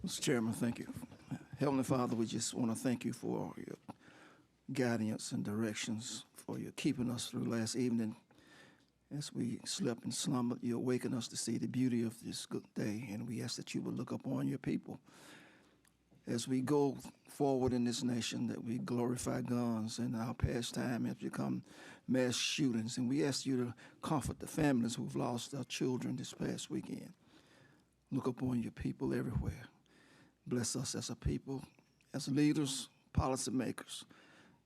Mr. Chairman, thank you. Heavenly Father, we just want to thank you for your guidance and directions, for your keeping us through last evening. As we slept and slumbered, you awakened us to see the beauty of this good day, and we ask that you would look upon your people. As we go forward in this nation, that we glorify guns, and our pastime has become mass shootings, and we ask you to comfort the families who've lost their children this past weekend. Look upon your people everywhere. Bless us as a people, as leaders, policymakers.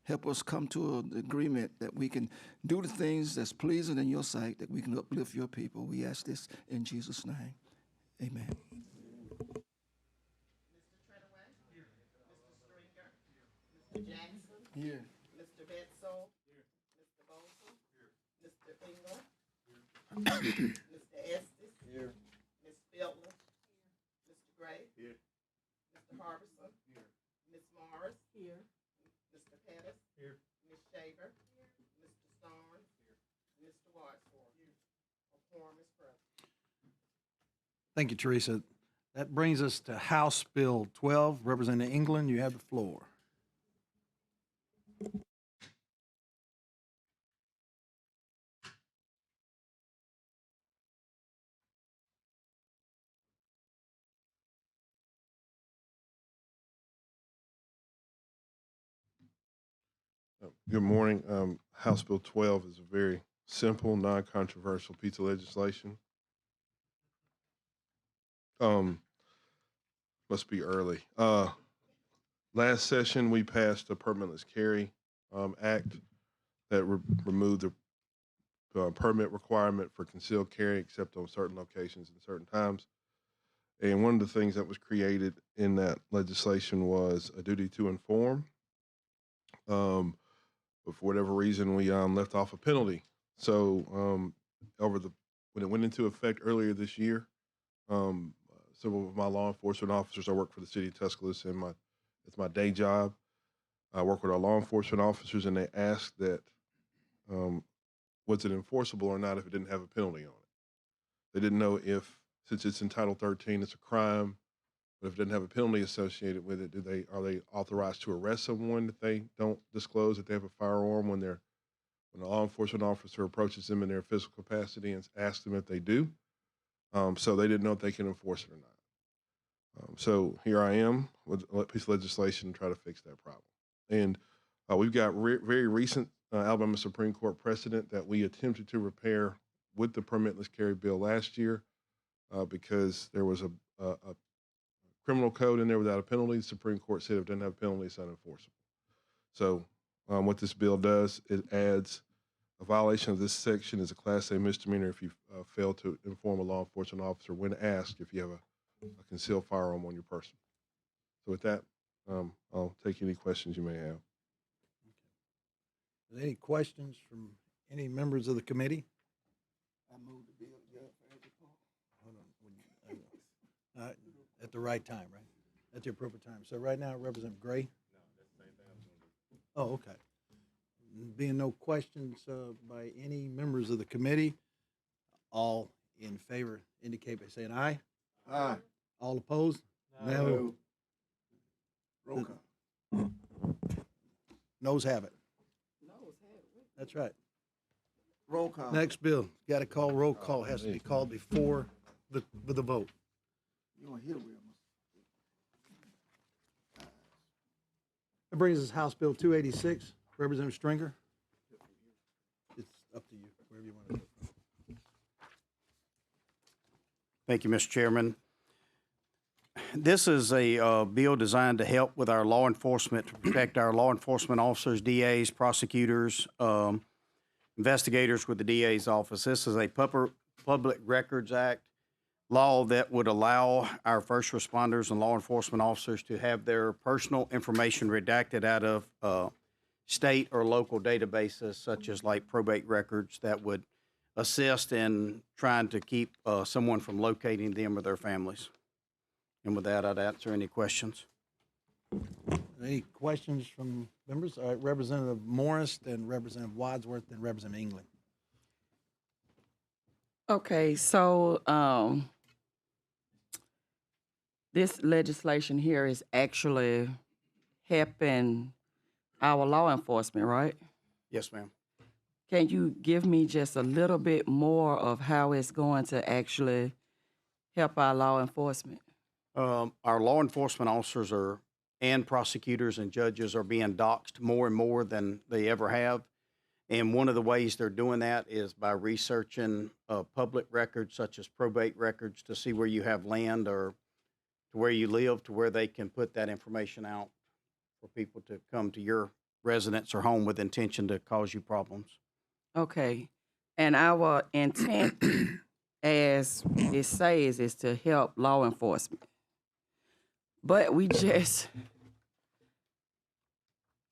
Help us come to an agreement that we can do the things that's pleasing in your sight, that we can uplift your people. We ask this in Jesus' name. Amen. Mr. Treadaway. Here. Mr. Stringer. Here. Mr. Jackson. Here. Mr. Betzold. Here. Mr. Bolson. Here. Mr. Engel. Here. Mr. Estes. Here. Ms. Feltner. Here. Mr. Gray. Here. Mr. Harbison. Here. Ms. Morris. Here. Mr. Pettis. Here. Ms. Shaver. Here. Mr. Starnes. Here. Mr. Wadsworth. Here. A quorum is present. Thank you, Teresa. That brings us to House Bill 12. Representative England, you have the floor. Good morning. House Bill 12 is a very simple, non-controversial piece of legislation. Must be early. Last session, we passed a permitless carry act that removed the permit requirement for concealed carry except on certain locations and certain times. And one of the things that was created in that legislation was a duty to inform. But for whatever reason, we left off a penalty. So when it went into effect earlier this year, several of my law enforcement officers, I work for the city of Tuscaloosa, and it's my day job. I work with our law enforcement officers, and they asked that was it enforceable or not if it didn't have a penalty on it. They didn't know if, since it's in Title 13, it's a crime, but if it doesn't have a penalty associated with it, are they authorized to arrest someone if they don't disclose that they have a firearm when a law enforcement officer approaches them in their physical capacity and asks them if they do? So they didn't know if they can enforce it or not. So here I am with a piece of legislation to try to fix that problem. And we've got very recent Alabama Supreme Court precedent that we attempted to repair with the permitless carry bill last year because there was a criminal code in there without a penalty. The Supreme Court said if it doesn't have a penalty, it's unenforceable. So what this bill does, it adds a violation of this section is a Class A misdemeanor if you fail to inform a law enforcement officer when asked if you have a concealed firearm on your person. So with that, I'll take any questions you may have. Okay. Any questions from any members of the committee? I move the bill. Hold on. At the right time, right? At the appropriate time. So right now, Representative Gray? No, that's the same thing I was going to do. Oh, okay. Being no questions by any members of the committee, all in favor indicate by saying aye. Aye. All opposed? No. Roll call. Noes have it. Noes have it. That's right. Roll call. Next bill, got to call roll call, has to be called before the vote. You want to hear with That brings us House Bill 286. Representative Stringer. It's up to you, wherever you want to go. Thank you, Mr. Chairman. This is a bill designed to help with our law enforcement, to protect our law enforcement officers, DAs, prosecutors, investigators with the DA's office. This is a Public Records Act law that would allow our first responders and law enforcement officers to have their personal information redacted out of state or local databases, such as like probate records, that would assist in trying to keep someone from locating them or their families. And with that, I'd answer any questions. Any questions from members? All right, Representative Morris, then Representative Wadsworth, then Representative England. Okay, so this legislation here is actually helping our law enforcement, right? Yes, ma'am. Can you give me just a little bit more of how it's going to actually help our law enforcement? Our law enforcement officers and prosecutors and judges are being doxxed more and more than they ever have. And one of the ways they're doing that is by researching public records such as probate records to see where you have land or to where you live, to where they can put that information out for people to come to your residence or home with intention to cause you problems. Okay. And our intent, as it says, is to help law enforcement. But we just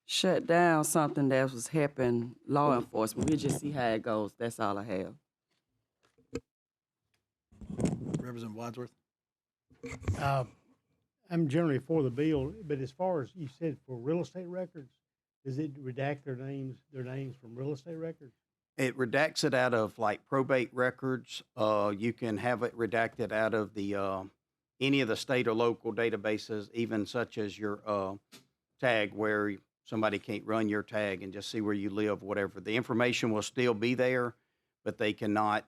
shut down something that was helping law enforcement. We just see how it goes. That's all I have. Representative Wadsworth? I'm generally for the bill, but as far as you said for real estate records, does it redact their names from real estate records? It redacts it out of like probate records. You can have it redacted out of the any of the state or local databases, even such as your tag, where somebody can't run your tag and just see where you live, whatever. The information will still be there, but they cannot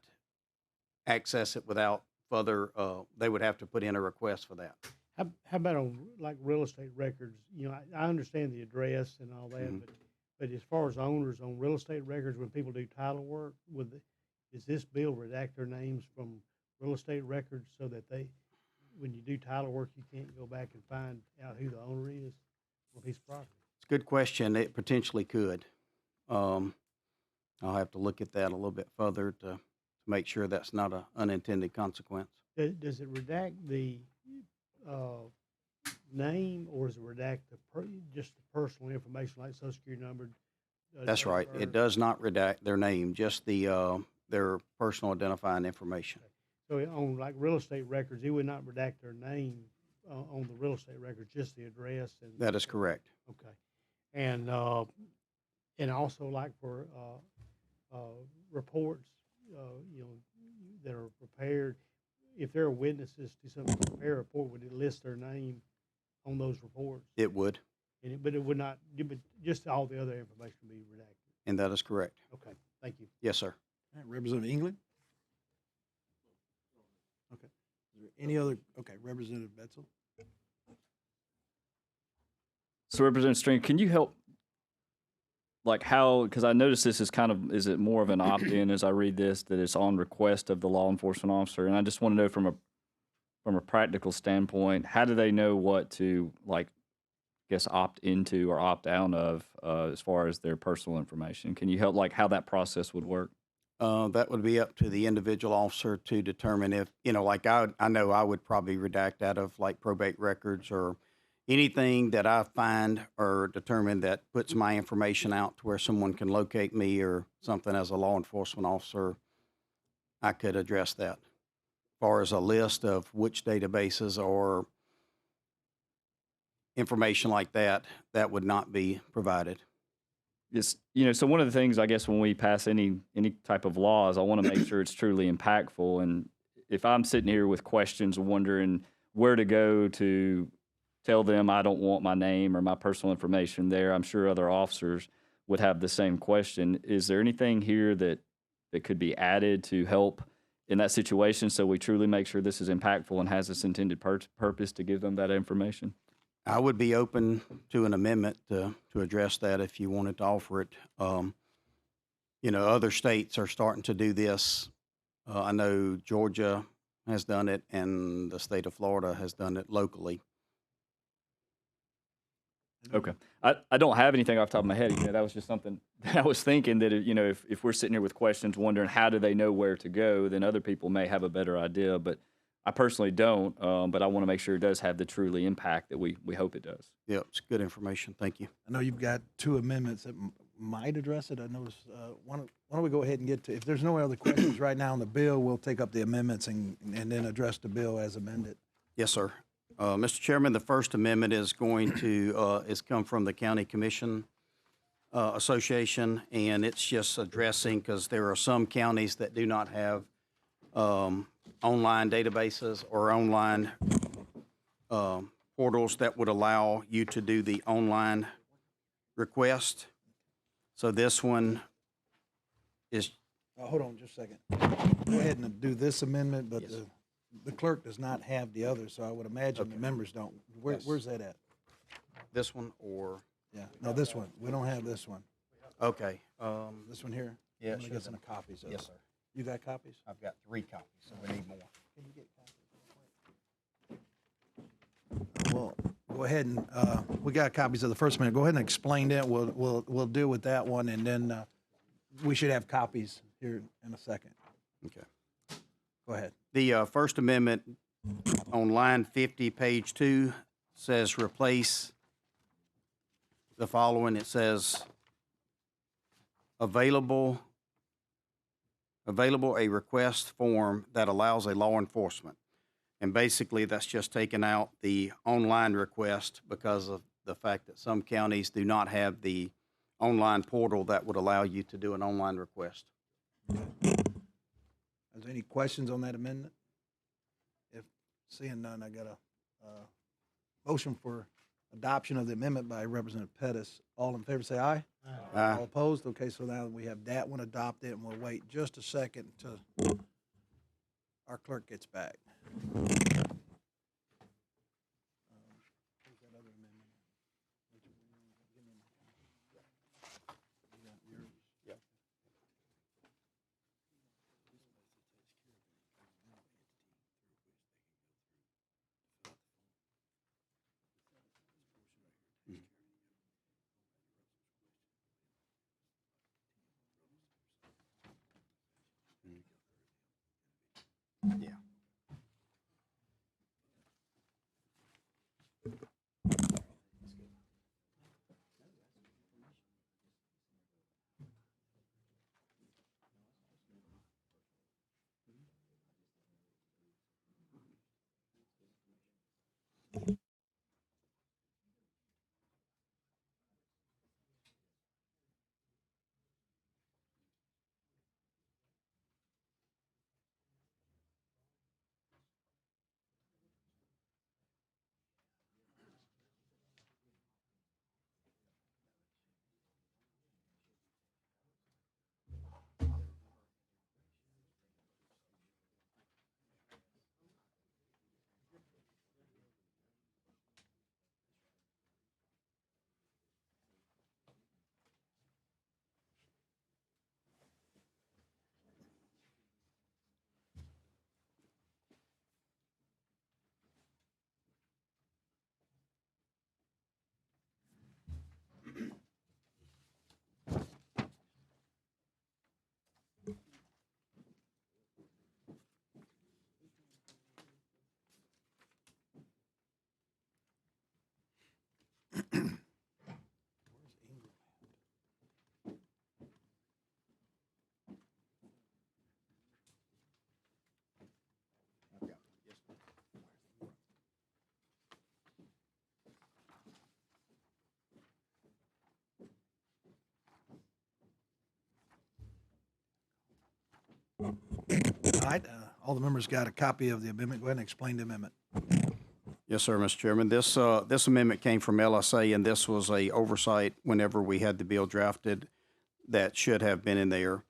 access it without further, they would have to put in a request for that. How about on like real estate records? You know, I understand the address and all that, but as far as owners on real estate records, when people do title work, does this bill redact their names from real estate records so that when you do title work, you can't go back and find out who the owner is of his property? It's a good question. It potentially could. I'll have to look at that a little bit further to make sure that's not an unintended consequence. Does it redact the name, or does it redact just the personal information like social security number? That's right. It does not redact their name, just their personal identifying information. So on like real estate records, it would not redact their name on the real estate records, just the address. And That is correct. Okay, and also like for reports, you know, that are prepared. If there are witnesses to something, prepare a report, would it list their name on those reports? It would, But it would not. But just all the other information would be redacted. and that is correct. Okay, thank you. Yes, sir. All right, Representative England? Okay. Is there any other? Okay, Representative Betzel? So Representative String, can you help, like how, because I noticed this is is it more of an opt-in as I read this, that it's on request of the law enforcement officer? And I just want to know from a practical standpoint, how do they know what to, like, I guess, opt into or opt out of as far as their personal information? Can you help, like, how that process would work? That would be up to the individual officer to determine if, you know, like I know I would probably redact out of like probate records or anything that I find or determine that puts my information out to where someone can locate me or something as a law enforcement officer, I could address that. As far as a list of which databases or information like that, that would not be provided. It's, you know, so one of the things, I guess, when we pass any type of laws, I want to make sure it's truly impactful. And if I'm sitting here with questions wondering where to go to tell them I don't want my name or my personal information there, I'm sure other officers would have the same question. Is there anything here that could be added to help in that situation so we truly make sure this is impactful and has its intended purpose to give them that information? I would be open to an amendment to address that if you wanted to offer it. You know, other states are starting to do this. I know Georgia has done it, and the state of Florida has done it locally. Okay. I don't have anything off the top of my head. You know, that was just something that I was thinking that, you know, if we're sitting here with questions wondering how do they know where to go, then other people may have a better idea. But I personally don't, but I want to make sure it does have the truly impact that we hope it does. Yep, it's good information. Thank you. I know you've got two amendments that might address it. I noticed, why don't we go ahead and get to, if there's no other questions right now on the bill, we'll take up the amendments and then address the bill as amended. Yes, sir. Mr. Chairman, the first amendment is going to is come from the County Commission Association, and it's just addressing, because there are some counties that do not have online databases or online portals that would allow you to do the online request. So this one is, Hold on just a second. Go ahead and do this amendment, but Yes. the clerk does not have the other, so I would imagine the members don't. Yes. Where's that at? this one or, Yeah, no, this one. We don't have this one. okay. This one here? Yeah, I'm gonna sure. get some copies of it. Yes, sir. You got copies? I've got 3 copies, so we need more. Well, go ahead and, we got copies of the first amendment. Go ahead and explain that. We'll deal with that one, and then, we should have copies here in a second. Okay. Go ahead. The First Amendment on line 50, page 2, says replace the following. It says available a request form that allows a law enforcement. And basically, that's just taking out the online request because of the fact that some counties do not have the online portal that would allow you to do an online request. Is there any questions on that amendment? If seeing none, I got a motion for adoption of the amendment by Representative Pettis. All in favor, say aye. Aye. All opposed? Okay, so now we have that one adopted, and we'll wait just a second until our clerk gets back. Yeah. All right, all the members got a copy of the amendment. Go ahead and explain the amendment. Yes, sir, Mr. Chairman. This amendment came from LSA, and this was a oversight whenever we had the bill drafted that should have been in there.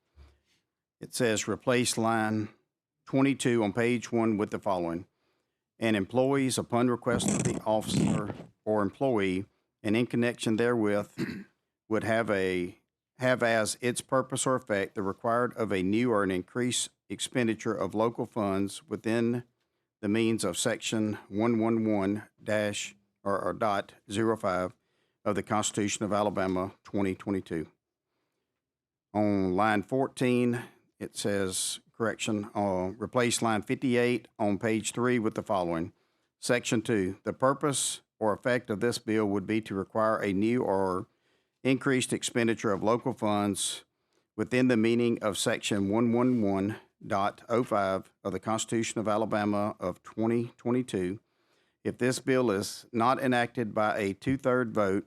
It says replace line 22 on page 1 with the following. And employees, upon request of the officer or employee, and in connection therewith, would have as its purpose or effect the required of a new or an increased expenditure of local funds within the means of section 111-05 of the Constitution of Alabama 2022. On line 14, it says, replace line 58 on page 3 with the following. Section 2, the purpose or effect of this bill would be to require a new or increased expenditure of local funds within the meaning of section 111.05 of the Constitution of Alabama of 2022. If this bill is not enacted by a 2/3 vote,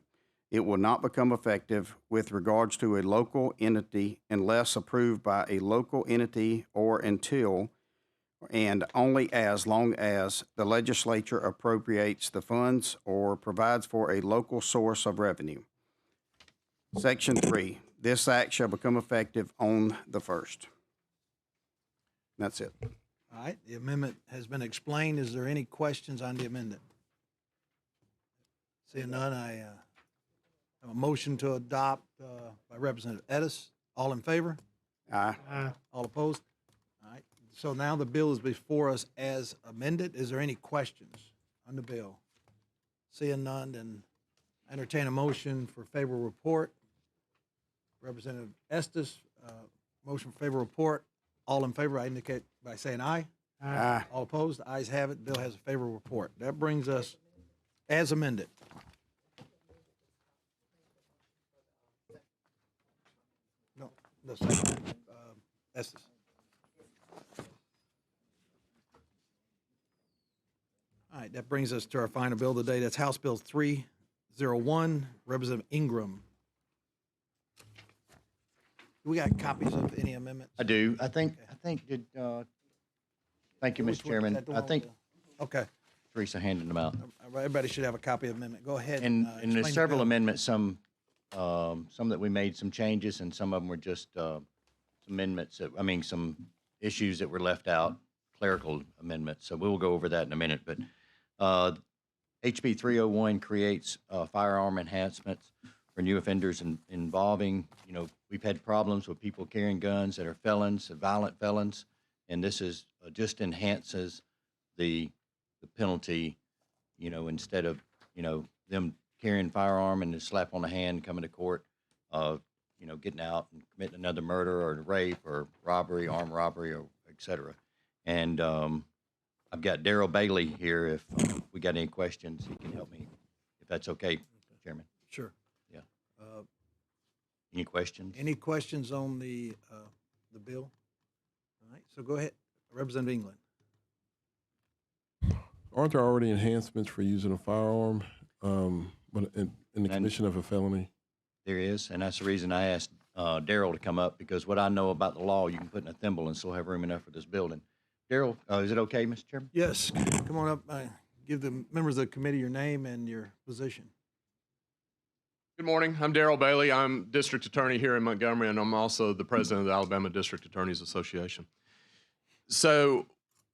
it will not become effective with regards to a local entity unless approved by a local entity or until and only as long as the legislature appropriates the funds or provides for a local source of revenue. Section 3, this act shall become effective on the 1st. That's it. All right, the amendment has been explained. Is there any questions on the amendment? Seeing none, I have a motion to adopt by Representative Ettis. All in favor? Aye. All opposed? All right, so now the bill is before us as amended. Is there any questions on the bill? Seeing none, then entertain a motion for favorable report. Representative Estes, motion for favorable report. All in favor, I indicate by saying aye. Aye. All opposed? The ayes have it. Bill has a favorable report. That brings us as amended. No, the second, Estes. All right, that brings us to our final bill today. That's House Bill 301, Representative Ingram. We got copies of any amendments? I do. I think, thank you, Which Mr. one? Is Chairman. that the I one with think the- Okay, Teresa handed them out. everybody should have a copy of the amendment. Go ahead. And explain there's the several bill. amendments, some that we made some changes, and some of them were just amendments, some issues that were left out, clerical amendments. So we'll go over that in a minute. But HB 301 creates firearm enhancements for new offenders involving, we've had problems with people carrying guns that are felons, violent felons, and this is just enhances the penalty, instead of, them carrying firearm and a slap on the hand coming to court, getting out and committing another murder or rape or robbery, armed robbery, or et cetera. And I've got Darrell Bailey here. If we got any questions, he can help me, if that's okay, Chairman. Sure. Yeah. Any questions? Any questions on the bill? All right, so go ahead, Representative England. Aren't there already enhancements for using a firearm, but in the commission of a felony? There is, and that's the reason I asked Darrell to come up, because what I know about the law, you can put in a thimble and still have room enough for this building. Darrell, is it okay, Mr. Chairman? Yes, come on up. Give the members of the committee your name and your position. Good morning. I'm Darrell Bailey. I'm district attorney here in Montgomery, and I'm also the president of the Alabama District Attorneys Association. So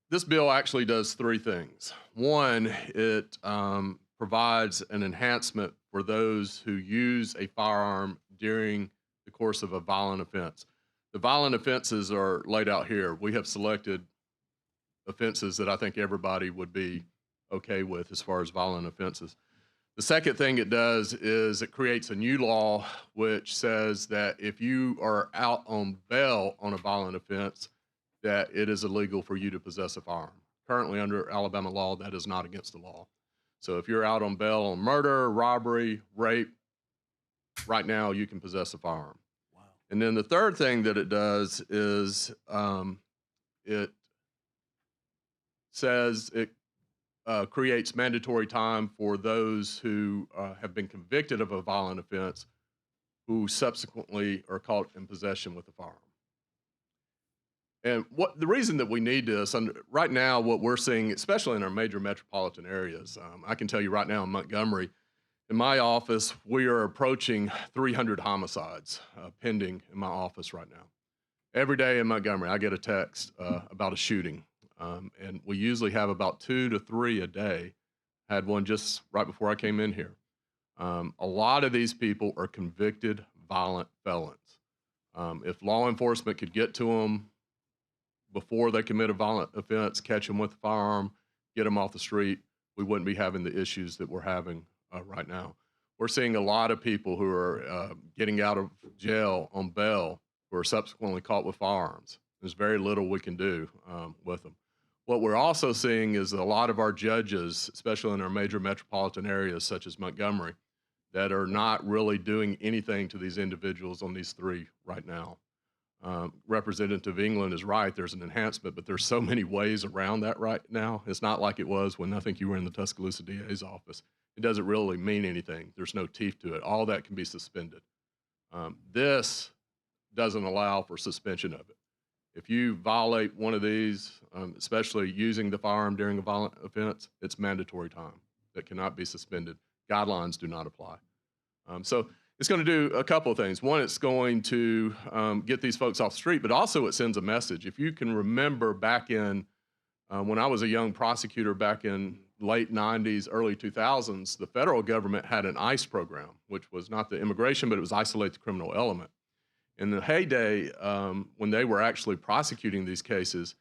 this bill actually does three things. One, it provides an enhancement for those who use a firearm during the course of a violent offense. The violent offenses are laid out here. We have selected offenses that I think everybody would be okay with as far as violent offenses. The second thing it does is it creates a new law which says that if you are out on bail on a violent offense, that it is illegal for you to possess a firearm. Currently, under Alabama law, that is not against the law. So if you're out on bail on murder, robbery, rape, right now you can possess a firearm. Wow. And then the third thing that it does is it says it creates mandatory time for those who have been convicted of a violent offense who subsequently are caught in possession with a firearm. And the reason that we need this, right now what we're seeing, especially in our major metropolitan areas, I can tell you right now in Montgomery, in my office, we are approaching 300 homicides pending in my office right now. Every day in Montgomery, I get a text about a shooting. And we usually have about 2 to 3 a day. Had one just right before I came in here. A lot of these people are convicted violent felons. If law enforcement could get to them before they commit a violent offense, catch them with a firearm, get them off the street, we wouldn't be having the issues that we're having right now. We're seeing a lot of people who are getting out of jail on bail who are subsequently caught with firearms. There's very little we can do with them. What we're also seeing is a lot of our judges, especially in our major metropolitan areas such as Montgomery, that are not really doing anything to these individuals on these three right now. Representative England is right, there's an enhancement, but there's so many ways around that right now. It's not like it was when I think you were in the Tuscaloosa DA's office. It doesn't really mean anything. There's no teeth to it. All that can be suspended. This doesn't allow for suspension of it. If you violate one of these, especially using the firearm during a violent offense, it's mandatory time that cannot be suspended. Guidelines do not apply. So it's going to do a couple of things. One, it's going to get these folks off the street, but also it sends a message. If you can remember back in when I was a young prosecutor back in late 90s, early 2000s, the federal government had an ICE program, which was not the immigration, but it was isolate the criminal element. In the heyday, when they were actually prosecuting these cases,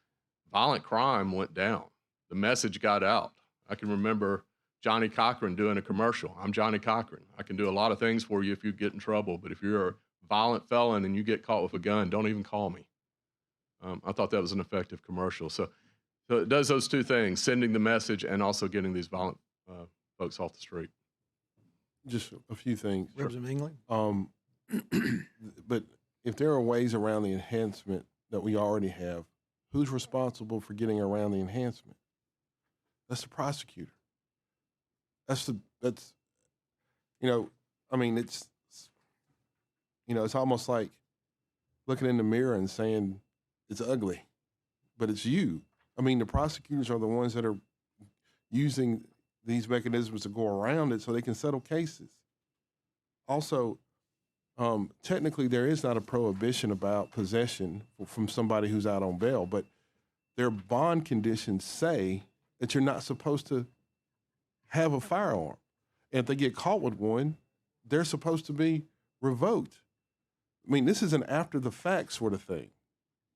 violent crime went down. The message got out. I can remember Johnny Cochran doing a commercial. I'm Johnny Cochran. I can do a lot of things for you if you get in trouble, but if you're a violent felon and you get caught with a gun, don't even call me. I thought that was an effective commercial. So it does those two things, sending the message and also getting these violent folks off the street. Just a few things. Representative England? But if there are ways around the enhancement that we already have, who's responsible for getting around the enhancement? That's the prosecutor. It's almost like looking in the mirror and saying it's ugly, but it's you. I mean, the prosecutors are the ones that are using these mechanisms to go around it so they can settle cases. Also, technically, there is not a prohibition about possession from somebody who's out on bail, but their bond conditions say that you're not supposed to have a firearm. And if they get caught with one, they're supposed to be revoked. I mean, this is an after the fact sort of thing.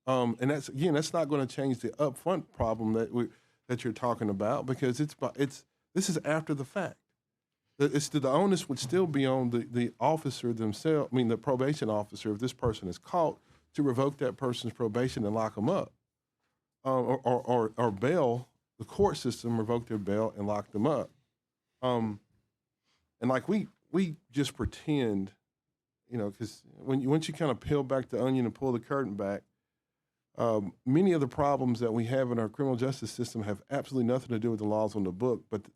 And that's not going to change the upfront problem that you're talking about, because this is after the fact. The onus would still be on the officer themselves, the probation officer, if this person is caught, to revoke that person's probation and lock them up. Or bail, the court system revoke their bail and lock them up. And like we just pretend, because once you kind of peel back the onion and pull the curtain back, many of the problems that we have in our criminal justice system have absolutely nothing to do with the laws on the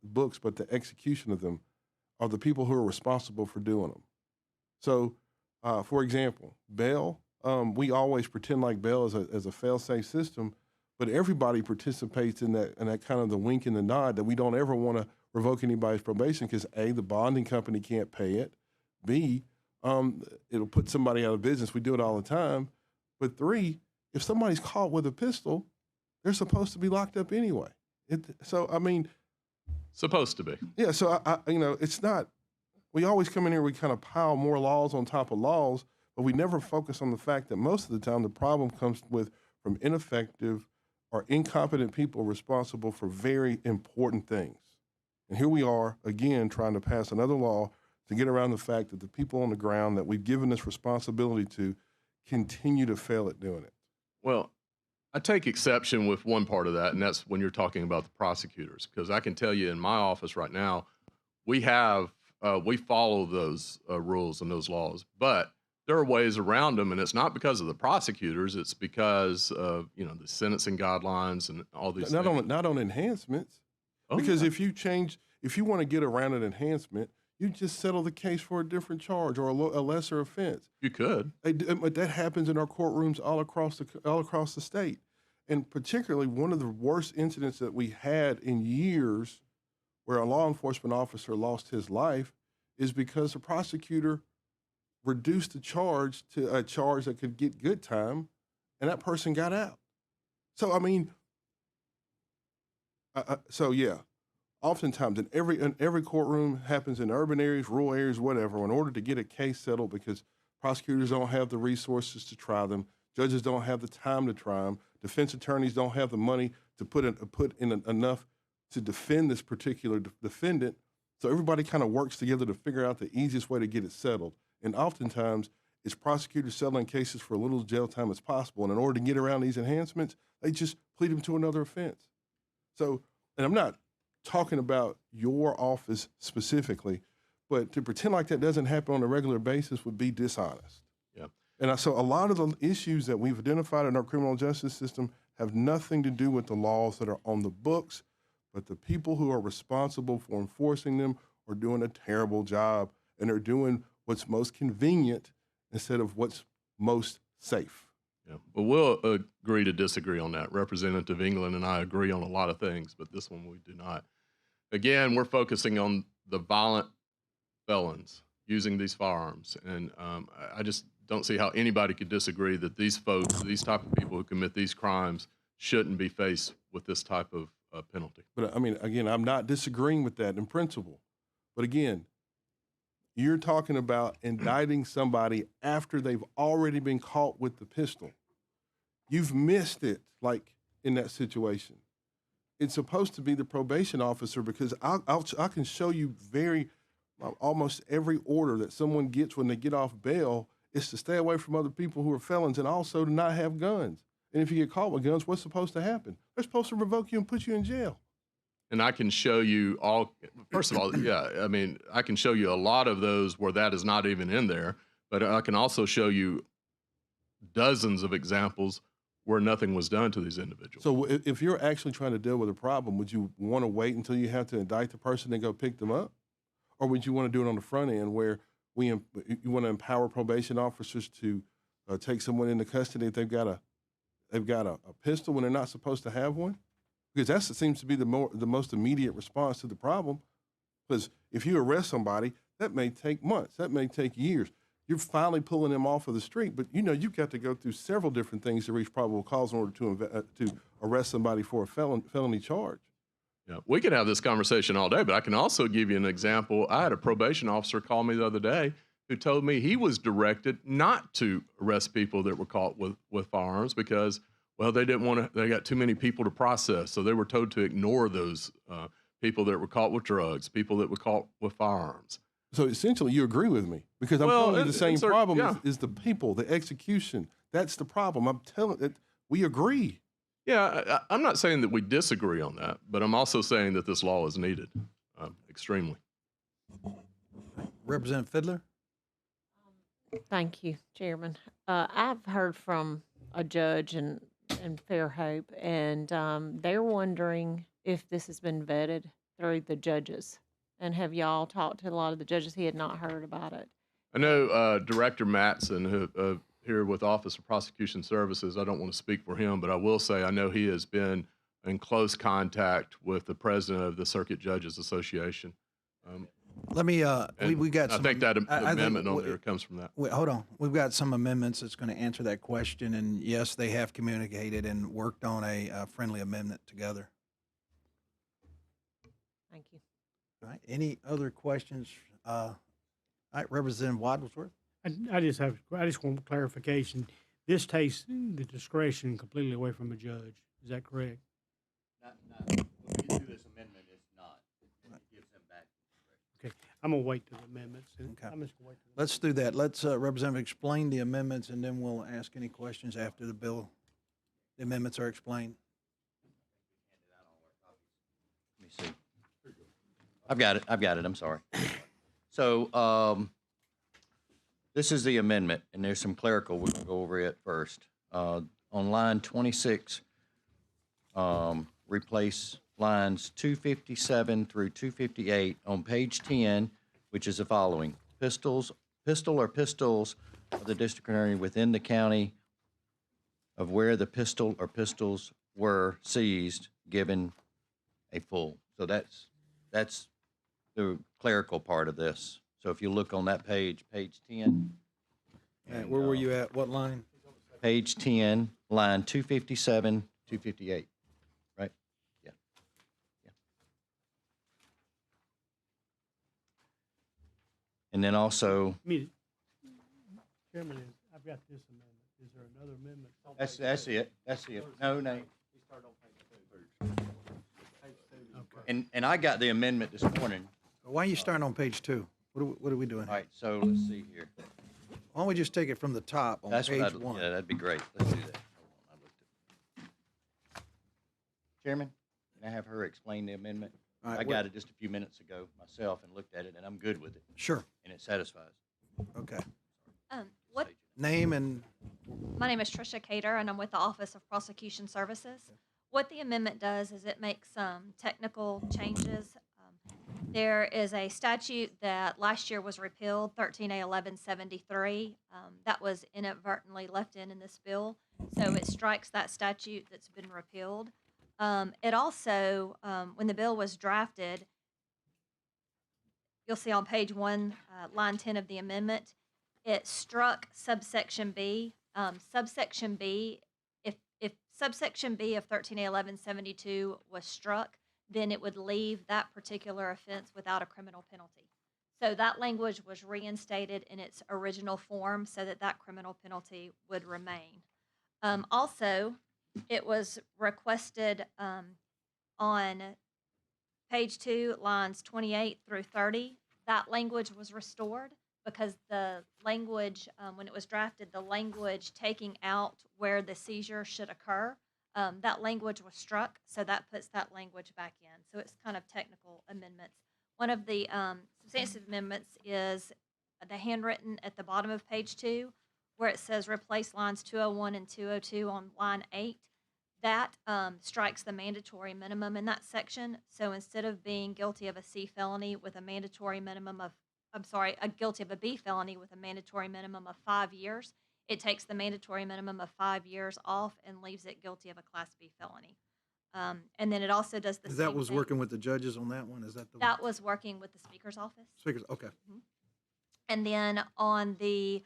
books, but the execution of them are the people who are responsible for doing them. So, for example, bail, we always pretend like bail is a fail-safe system, but everybody participates in that kind of the wink and the nod that we don't ever want to revoke anybody's probation because A, the bonding company can't pay it, B, it'll put somebody out of business. We do it all the time. But 3, if somebody's caught with a pistol, they're supposed to be locked up anyway. Supposed to be. Yeah, so it's not, we always come in here, we kind of pile more laws on top of laws, but we never focus on the fact that most of the time the problem comes from ineffective or incompetent people responsible for very important things. And here we are, again, trying to pass another law to get around the fact that the people on the ground that we've given this responsibility to continue to fail at doing it. Well, I take exception with one part of that, and that's when you're talking about the prosecutors, because I can tell you in my office right now, we follow those rules and those laws, but there are ways around them, and it's not because of the prosecutors, it's because of, the sentencing guidelines and all these things. Not on enhancements. Oh, because yeah. if you want to get around an enhancement, you just settle the case for a different charge or a lesser offense. You could. But that happens in our courtrooms all across the state. And particularly one of the worst incidents that we had in years where a law enforcement officer lost his life is because the prosecutor reduced the charge to a charge that could get good time, and that person got out. So, oftentimes in every courtroom, happens in urban areas, rural areas, whatever, in order to get a case settled, because prosecutors don't have the resources to try them, judges don't have the time to try them, defense attorneys don't have the money to put in enough to defend this particular defendant. So everybody kind of works together to figure out the easiest way to get it settled. And oftentimes, it's prosecutors settling cases for as little jail time as possible. And in order to get around these enhancements, they just plead them to another offense. So, and I'm not talking about your office specifically, but to pretend like that doesn't happen on a regular basis would be dishonest. Yeah. And so a lot of the issues that we've identified in our criminal justice system have nothing to do with the laws that are on the books, but the people who are responsible for enforcing them are doing a terrible job, and they're doing what's most convenient instead of what's most safe. Yeah, well, we'll agree to disagree on that. Representative England and I agree on a lot of things, but this one we do not. Again, we're focusing on the violent felons using these firearms, and I just don't see how anybody could disagree that these folks, these type of people who commit these crimes, shouldn't be faced with this type of penalty. But I mean, again, I'm not disagreeing with that in principle. But again, you're talking about indicting somebody after they've already been caught with the pistol. You've missed it, like, in that situation. It's supposed to be the probation officer, because I can show you almost every order that someone gets when they get off bail is to stay away from other people who are felons, and also to not have guns. And if you get caught with guns, what's supposed to happen? They're supposed to revoke you and put you in jail. And I can show you first of all, yeah, I mean, I can show you a lot of those where that is not even in there, but I can also show you dozens of examples where nothing was done to these individuals. So if you're actually trying to deal with a problem, would you want to wait until you have to indict the person and go pick them up? Or would you want to do it on the front end where you want to empower probation officers to take someone into custody if they've got a pistol when they're not supposed to have one? Because that seems to be the most immediate response to the problem. Because if you arrest somebody, that may take months, that may take years. You're finally pulling them off of the street, but you've got to go through several different things to reach probable cause in order to arrest somebody for a felony charge. Yeah, we could have this conversation all day, but I can also give you an example. I had a probation officer call me the other day who told me he was directed not to arrest people that were caught with firearms because, well, they got too many people to process. So they were told to ignore those people that were caught with drugs, people that were caught with firearms. So essentially you agree with me, because I'm telling you the same problem is the people, the execution. That's the problem. I'm telling it, we agree. Yeah, I'm not saying that we disagree on that, but I'm also saying that this law is needed, extremely. Representative Fiddler? Thank you, Chairman. I've heard from a judge in Fairhope, and they're wondering if this has been vetted through the judges. And have y'all talked to a lot of the judges? He had not heard about it. I know Director Matson, who here with Office of Prosecution Services, I don't want to speak for him, but I will say I know he has been in close contact with the president of the Circuit Judges Association. Let me, we got some. I think that amendment on there comes from that. Wait, hold on. We've got some amendments that's going to answer that question, and yes, they have communicated and worked on a friendly amendment together. Thank you. All right. Any other questions? All right, Representative Wadsworth. I just want clarification. This takes the discretion completely away from a judge. Is that correct? When we do this amendment, it's not. It gives them back. Okay, I'm gonna wait till the amendments. Okay. I'm just gonna wait. Let's do that. Let's, Representative, explain the amendments, and then we'll ask any questions after the amendments are explained. Let me see. I've got it. I'm sorry. So this is the amendment, and there's some clerical. We're going to go over it first. On line 26, replace lines 257 through 258 on page 10, which is the following. Pistol or pistols of the district attorney within the county of where the pistol or pistols were seized, given a full. So that's the clerical part of this. So if you look on that page 10. And where were you at? What line? Page 10, line 257, 258, right? Yeah. And then also, Chairman, I've got this amendment. Is there another amendment? that's it. No. And I got the amendment this morning. Why are you starting on page 2? What are we doing? All right, so let's see here. Why don't we just take it from the top on That's page what 1? Yeah, that'd be great. Let's do that. Hold on, I looked at it. Chairman, can I have her explain the amendment? All right, I got it just a few minutes ago myself and looked at it, and I'm good with it, Sure. and it satisfies. Okay. What? Name and My name is Tricia Cater, and I'm with the Office of Prosecution Services. What the amendment does is it makes some technical changes. There is a statute that last year was repealed, 13A1173, that was inadvertently left in this bill. So it strikes that statute that's been repealed. It also, when the bill was drafted, you'll see on page 1, line 10 of the amendment, it struck subsection B. Subsection B, if subsection B of 13A1172 was struck, then it would leave that particular offense without a criminal penalty. So that language was reinstated in its original form so that that criminal penalty would remain. Also, it was requested on page 2, lines 28 through 30, that language was restored because the language, when it was drafted, the language taking out where the seizure should occur, that language was struck, so that puts that language back in. So it's kind of technical amendments. One of the substantive amendments is the handwritten at the bottom of page 2, where it says replace lines 201 and 202 on line 8. That strikes the mandatory minimum in that section. So instead of being guilty of a C felony with a mandatory minimum of, guilty of a B felony with a mandatory minimum of 5 years, it takes the mandatory minimum of 5 years off and leaves it guilty of a Class B felony. And then it also does the same That was thing. working with the judges on that one? Is that the That was working with the Speaker's office. Speakers? Okay. And then on the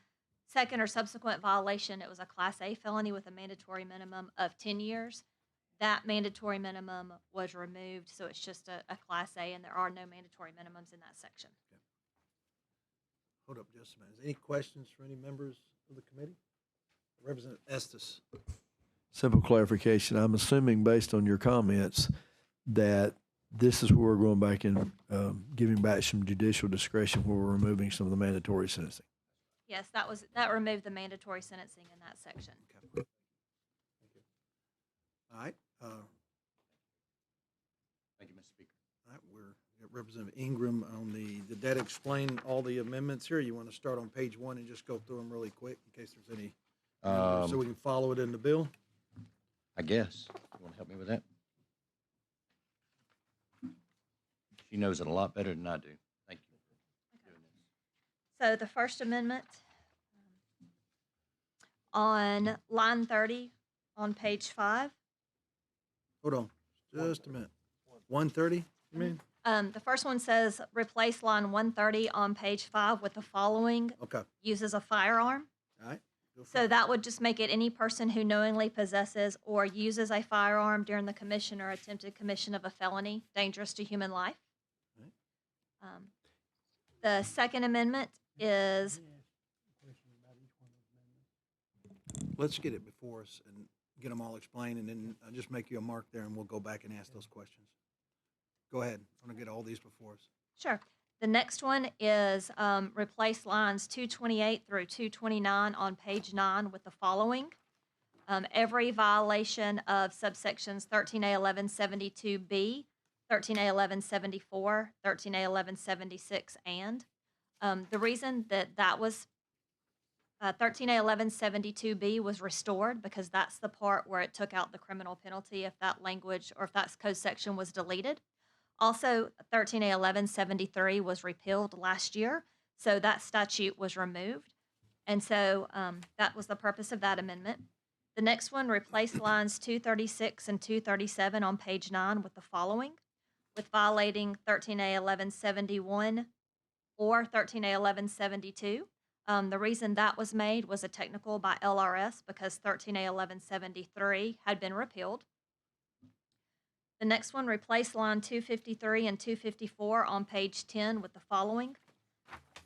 second or subsequent violation, it was a Class A felony with a mandatory minimum of 10 years. That mandatory minimum was removed, so it's just a Class A, and there are no mandatory minimums in that section. Okay. Hold up just a minute. Any questions for any members of the committee? Representative Estes. Simple clarification. I'm assuming based on your comments that this is where we're going back and giving back some judicial discretion where we're removing some of the mandatory sentencing. Yes, that removed the mandatory sentencing in that section. Okay. Thank you. All right. Thank you, Mr. Speaker. All right. We're got Representative Ingram on the. Did that explain all the amendments here? You want to start on page 1 and just go through them really quick in case there's any, so we can follow it in the bill? I guess. You want to help me with that? She knows it a lot better than I do. Thank you for doing this. So the First Amendment, on line 30 on page 5. Hold on. Just a minute. 130, you mean? The first one says replace line 130 on page 5 with the following. Okay. Uses a firearm. All right. Go for So it. that would just make it any person who knowingly possesses or uses a firearm during the commission or attempted commission of a felony dangerous to human life. Right. The Second Amendment is Let's get it before us and get them all explained, and then I'll just make you a mark there, and we'll go back and ask those questions. Go ahead. I want to get all these before us. sure. The next one is replace lines 228 through 229 on page 9 with the following. Every violation of subsections 13A1172B, 13A1174, 13A1176, and the reason that was 13A1172B was restored because that's the part where it took out the criminal penalty if that language or if that code section was deleted. Also, 13A1173 was repealed last year, so that statute was removed. And so that was the purpose of that amendment. The next one, replace lines 236 and 237 on page 9 with the following, with violating 13A1171 or 13A1172. The reason that was made was a technical by LRS because 13A1173 had been repealed. The next one, replace line 253 and 254 on page 10 with the following.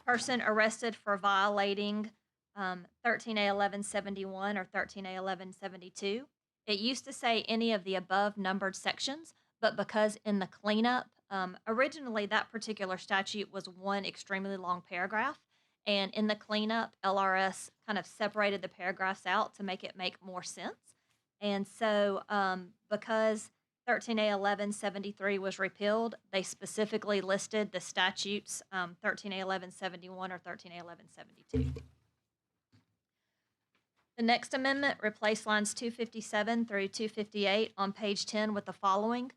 Person arrested for violating 13A1171 or 13A1172. It used to say any of the above numbered sections, but because in the cleanup, originally that particular statute was one extremely long paragraph, and in the cleanup, LRS kind of separated the paragraphs out to make it make more sense. And so because 13A1173 was repealed, they specifically listed the statutes 13A1171 or 13A1172. The next amendment, replace lines 257 through 258 on page 10 with the following.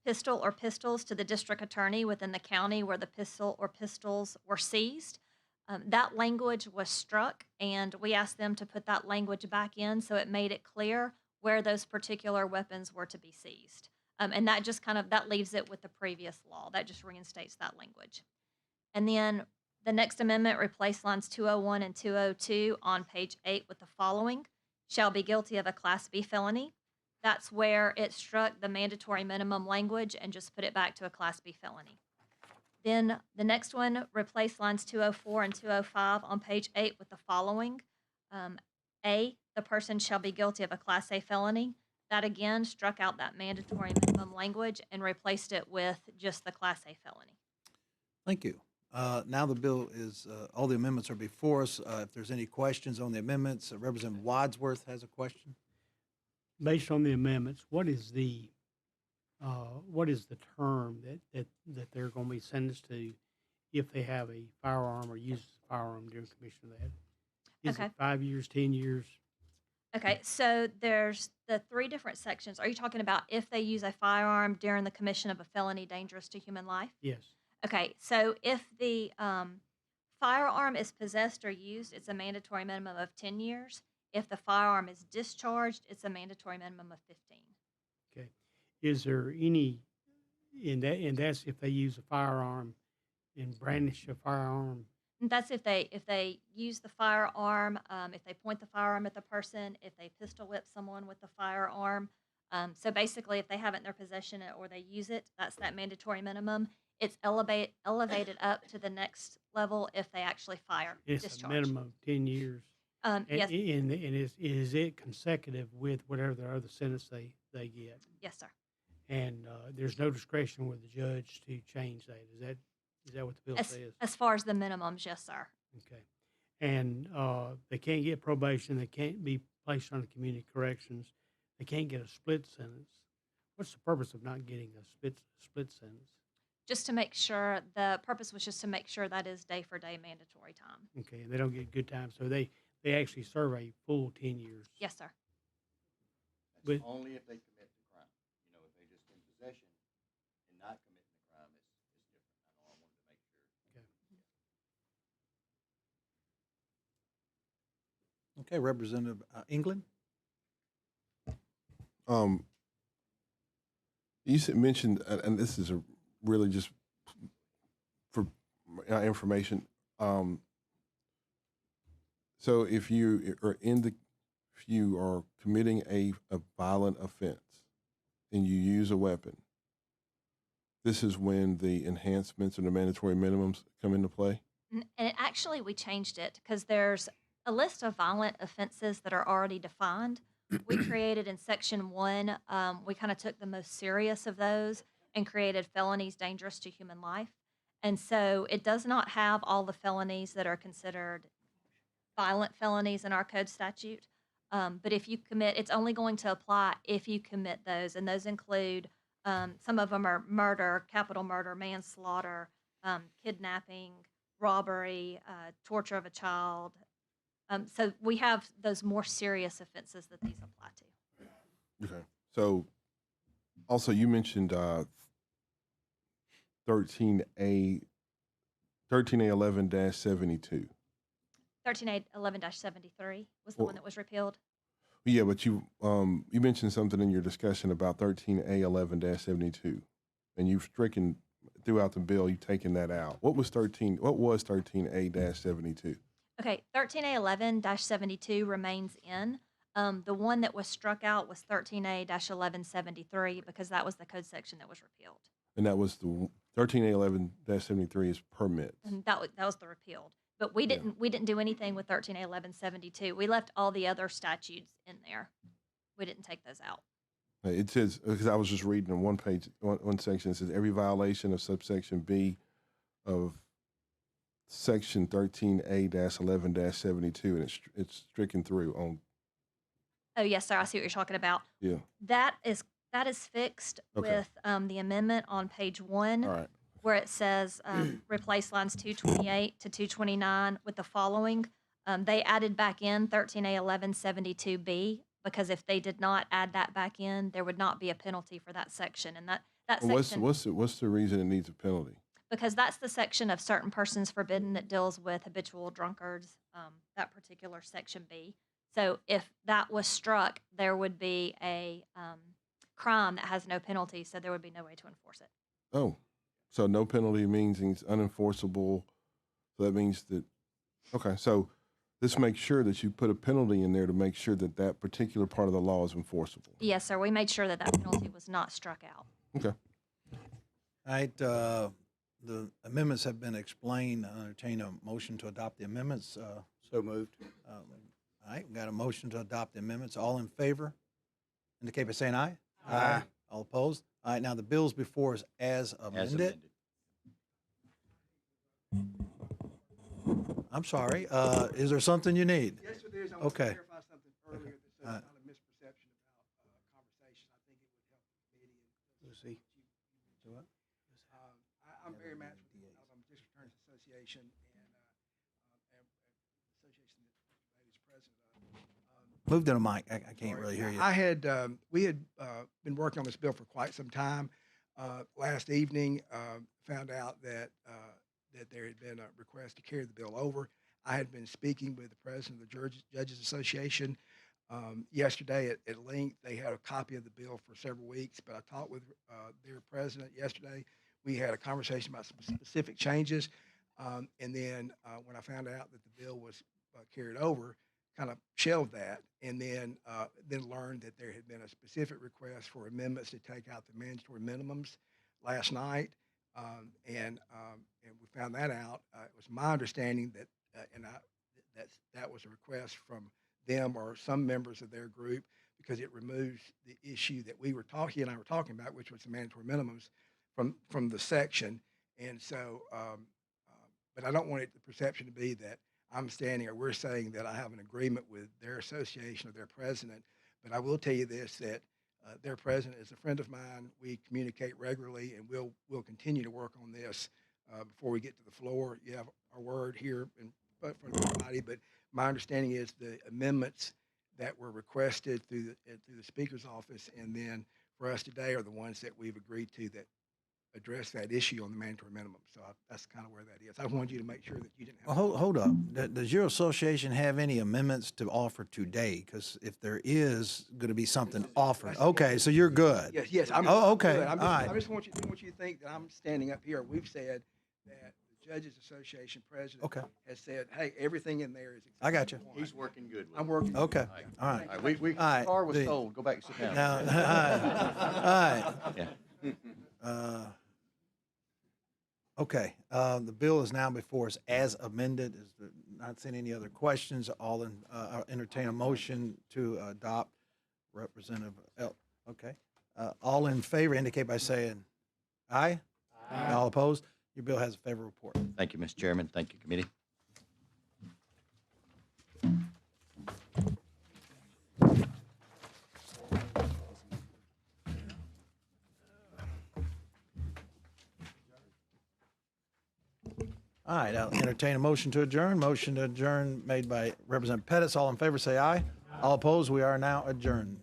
pistol or pistols to the district attorney within the county where the pistol or pistols were seized. That language was struck, and we asked them to put that language back in so it made it clear where those particular weapons were to be seized. And that just that leaves it with the previous law. That just reinstates that language. And then the next amendment replaced lines 201 and 202 on page 8 with the following: shall be guilty of a Class B felony. That's where it struck the mandatory minimum language and just put it back to a Class B felony. Then the next one replaced lines 204 and 205 on page 8 with the following. A, the person shall be guilty of a Class A felony. That again struck out that mandatory minimum language and replaced it with just the Class A felony. Thank you. Now the bill is, all the amendments are before us. If there's any questions on the amendments, Representative Wadsworth has a question. Based on the amendments, what is the term that they're going to be sentenced to if they have a firearm or use a firearm during commission of that? Is Okay. it 5 years, 10 years? Okay, so there's the 3 different sections. Are you talking about if they use a firearm during the commission of a felony dangerous to human life? Yes. Okay, so if the firearm is possessed or used, it's a mandatory minimum of 10 years. If the firearm is discharged, it's a mandatory minimum of 15. Okay. Is there any, and that's if they use a firearm and brandish a firearm? And that's if they use the firearm, if they point the firearm at the person, if they pistol whip someone with the firearm. So basically, if they have it in their possession or they use it, that's that mandatory minimum. It's elevated up to the next level if they actually fire. It's discharge. a minimum of 10 years. Yes. And is it consecutive with whatever the other sentence they get? Yes, sir. And there's no discretion with the judge to change that. Is that what the bill says? As far as the minimums, yes, sir. Okay. And they can't get probation. They can't be placed on community corrections. They can't get a split sentence. What's the purpose of not getting a split sentence? Just to make sure, the purpose was just to make sure that is day for day mandatory time. Okay, and they don't get good time, so they actually serve a full 10 years. Yes, sir. That's But- only if they commit the crime. You know, if they just in possession and not committing the crime, it's different. I know I wanted to make sure. Okay, Representative England? You mentioned, and this is really just for information. So if you are committing a violent offense and you use a weapon, this is when the enhancements and the mandatory minimums come into play? And actually, we changed it because there's a list of violent offenses that are already defined. We created in Section 1, we kind of took the most serious of those and created felonies dangerous to human life. And so it does not have all the felonies that are considered violent felonies in our code statute. But if you commit, it's only going to apply if you commit those. And those include, some of them are murder, capital murder, manslaughter, kidnapping, robbery, torture of a child. So we have those more serious offenses that these apply to. Okay. So also you mentioned 13A 13A11-72. 13A11-73 was the one that was repealed. Yeah, but you mentioned something in your discussion about 13A11-72, and you've stricken throughout the bill. You've taken that out. What was 13A-72? Okay, 13A11-72 remains in. The one that was struck out was 13A-1173 because that was the code section that was repealed. And that was the 13A11-73 is permits. And that was the repealed. But we didn't do anything with 13A11-72. We left all the other statutes in there. We didn't take those out. It says, because I was just reading on one page, one section, it says every violation of subsection B of section 13A-11-72, and it's stricken through on. Oh, yes, sir. I see what you're talking about. Yeah. That is fixed Okay. with the amendment on page 1. All right. Where it says replace lines 228 to 229 with the following. They added back in 13A11-72B because if they did not add that back in, there would not be a penalty for that section. And That What's section, what's the reason it needs a penalty? because that's the section of certain persons forbidden that deals with habitual drunkards, that particular section B. So if that was struck, there would be a crime that has no penalty, so there would be no way to enforce it. Oh, so no penalty means it's unenforceable. So that means that, okay, so this makes sure that you put a penalty in there to make sure that that particular part of the law is enforceable. Yes, sir. We made sure that that penalty was not struck out. Okay. All right, the amendments have been explained. I entertain a motion to adopt the amendments. So moved. All right, we got a motion to adopt the amendments. All in favor? Indicate by saying aye. Aye. All opposed? All right, now the bill's before us as As amended. I'm sorry, is there something you need? Yes, sir, there is. I want to Okay. clarify something earlier, so All it's right. not a misperception about conversation. I think it would help the committee and. Lucy. I'm Barry Matz with the District Attorneys Association and association that Mr. Bailey's president of. Move to the mic, I can't really hear you. We had been working on this bill for quite some time. Last evening, found out that there had been a request to carry the bill over. I had been speaking with the president of the Judges Association yesterday at length. They had a copy of the bill for several weeks, but I talked with their president yesterday. We had a conversation about some specific changes, and then when I found out that the bill was carried over, kind of shelved that, and then learned that there had been a specific request for amendments to take out the mandatory minimums last night, and we found that out. It was my understanding that that was a request from them or some members of their group, because it removes the issue that he and I were talking about, which was the mandatory minimums from the section. And so, but I don't want the perception to be that I'm standing or we're saying that I have an agreement with their association or their president. But I will tell you this, that their president is a friend of mine. We communicate regularly, and we'll continue to work on this before we get to the floor. You have our word here in front of everybody, but my understanding is the amendments that were requested through the Speaker's office and then for us today are the ones that we've agreed to that address that issue on the mandatory minimum. So that's kind of where that is. I wanted you to make sure that you didn't have. Well, hold up. Does your association have any amendments to offer today? Because if there is going to be something offered, okay, so you're good. Yes. Okay, Good. all right. I just want you to think that I'm standing up here. We've said that the Judges Association president has said, hey, everything in there is. I got you. He's working good with I'm it. working. Okay, all right. All right, All right, Carr was the- told, go back and sit down. Now, all right. Yeah. Okay, the bill is now before us as amended. Is there not seeing any other questions? I'll entertain a motion to adopt Representative Okay. All in favor indicate by saying aye. Aye. All opposed? Your bill has a favorable report. Thank you, Mr. Chairman. Thank you, committee. All right, I'll entertain a motion to adjourn. Motion to adjourn made by Representative Pettis. All in favor say aye. All opposed? We are now adjourned.